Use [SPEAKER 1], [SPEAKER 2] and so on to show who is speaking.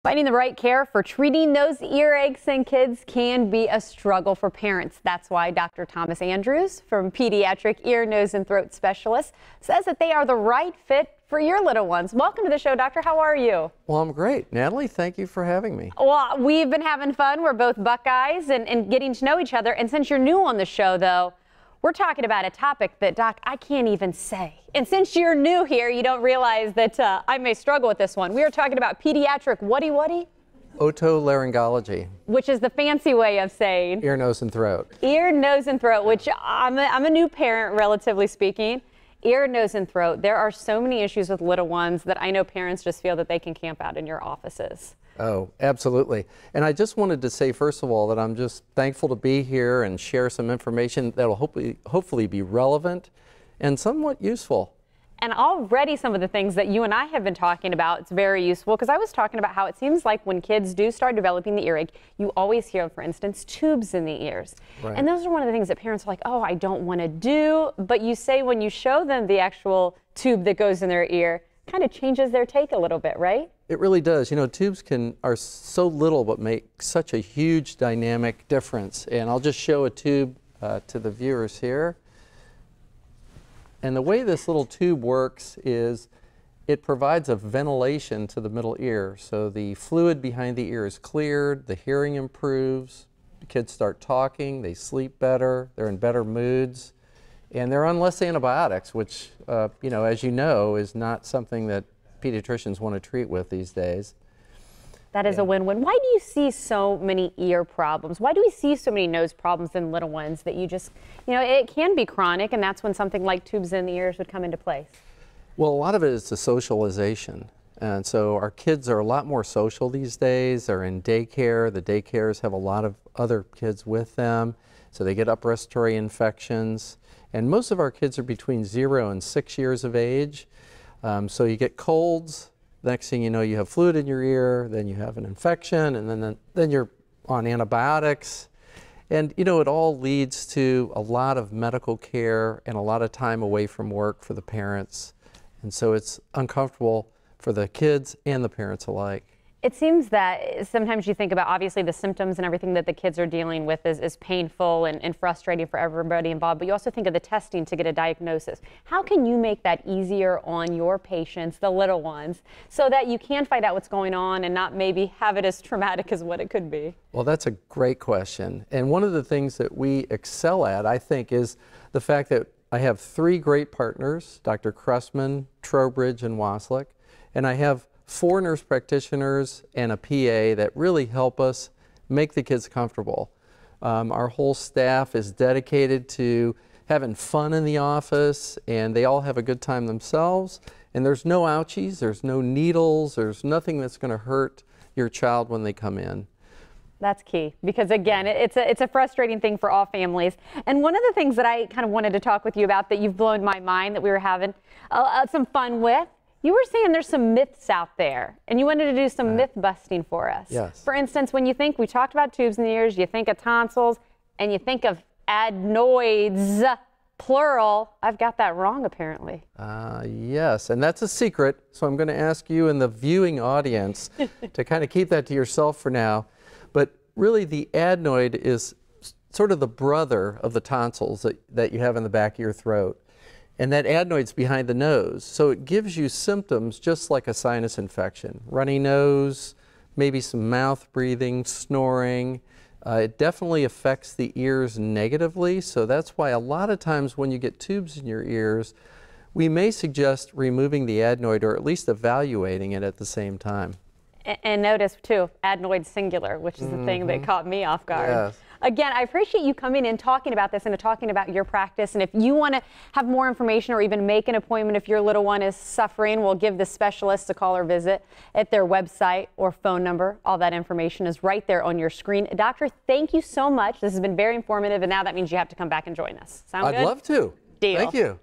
[SPEAKER 1] Finding the right care for treating those earaches in kids can be a struggle for parents. That's why Dr. Thomas Andrews from Pediatric Ear, Nose and Throat Specialist says that they are the right fit for your little ones. Welcome to the show, Doctor. How are you?
[SPEAKER 2] Well, I'm great. Natalie, thank you for having me.
[SPEAKER 1] Well, we've been having fun. We're both Buckeyes and getting to know each other. And since you're new on the show, though, we're talking about a topic that, Doc, I can't even say. And since you're new here, you don't realize that I may struggle with this one. We are talking about pediatric what-y?
[SPEAKER 2] Otolaryngology.
[SPEAKER 1] Which is the fancy way of saying
[SPEAKER 2] ear, nose, and throat.
[SPEAKER 1] Ear, nose, and throat, which I'm a new parent, relatively speaking. Ear, nose, and throat. There are so many issues with little ones that I know parents just feel that they can camp out in your offices.
[SPEAKER 2] Oh, absolutely. And I just wanted to say, first of all, that I'm just thankful to be here and share some information that will hopefully be relevant and somewhat useful. And
[SPEAKER 1] already some of the things that you and I have been talking about, it's very useful, because I was talking about how it seems like when kids do start developing the earache, you always hear, for instance, tubes in the ears.
[SPEAKER 2] Right.
[SPEAKER 1] And those are one of the things that parents are like, oh, I don't want to do. But you say when you show them the actual tube that goes in their ear, kind of changes their take a little bit, right?
[SPEAKER 2] It really does. You know, tubes are so little but make such a huge dynamic difference. And I'll just show a tube to the viewers here. And the way this little tube works is it provides a ventilation to the middle ear. So the fluid behind the ear is cleared, the hearing improves, the kids start talking, they sleep better, they're in better moods, and they're on less antibiotics, which, you know, as you know, is not something that pediatricians want to treat with these days.
[SPEAKER 1] That is a win-win. Why do you see so many ear problems? Why do we see so many nose problems in little ones that you just, you know, it can be chronic, and that's when something like tubes in the ears would come into place?
[SPEAKER 2] Well, a lot of it is the socialization. And so our kids are a lot more social these days. They're in daycare. The daycares have a lot of other kids with them. So they get upper respiratory infections. And most of our kids are between 0 and 6 years of age. So you get colds. Next thing you know, you have fluid in your ear, then you have an infection, and then you're on antibiotics. And you know, it all leads to a lot of medical care and a lot of time away from work for the parents. And so it's uncomfortable for the kids and the parents alike.
[SPEAKER 1] It seems that sometimes you think about, obviously, the symptoms and everything that the kids are dealing with is painful and frustrating for everybody involved, but you also think of the testing to get a diagnosis. How can you make that easier on your patients, the little ones, so that you can find out what's going on and not maybe have it as traumatic as what it could be?
[SPEAKER 2] Well, that's a great question. And one of the things that we excel at, I think, is the fact that I have 3 great partners, Dr. Cressman, Trowbridge, and Waslick, and I have 4 nurse practitioners and a PA that really help us make the kids comfortable. Our whole staff is dedicated to having fun in the office, and they all have a good time themselves. And there's no ouchies, there's no needles, there's nothing that's going to hurt your child when they come in.
[SPEAKER 1] That's key, because again, it's a frustrating thing for all families. And one of the things that I kind of wanted to talk with you about that you've blown my mind that we were having some fun with, you were saying there's some myths out there, and you wanted to do some myth busting for us.
[SPEAKER 2] Yes.
[SPEAKER 1] For instance, when you think, we talked about tubes in the ears, you think of tonsils, and you think of adenoids, plural. I've got that wrong, apparently.
[SPEAKER 2] Yes, and that's a secret, so I'm going to ask you and the viewing audience to kind of keep that to yourself for now. But really, the adenoid is sort of the brother of the tonsils that you have in the back of your throat. And that adenoid's behind the nose, so it gives you symptoms just like a sinus infection. Runny nose, maybe some mouth breathing, snoring. It definitely affects the ears negatively, so that's why a lot of times when you get tubes in your ears, we may suggest removing the adenoid or at least evaluating it at the same time.
[SPEAKER 1] And notice, too, adenoid singular, which is the thing that caught me off guard.
[SPEAKER 2] Yes.
[SPEAKER 1] Again, I appreciate you coming and talking about this and talking about your practice. And if you want to have more information or even make an appointment if your little one is suffering, we'll give the specialist a call or visit at their website or phone number. All that information is right there on your screen. Doctor, thank you so much. This has been very informative, and now that means you have to come back and join us. Sound good?
[SPEAKER 2] I'd love to.
[SPEAKER 1] Deal.
[SPEAKER 2] Thank you.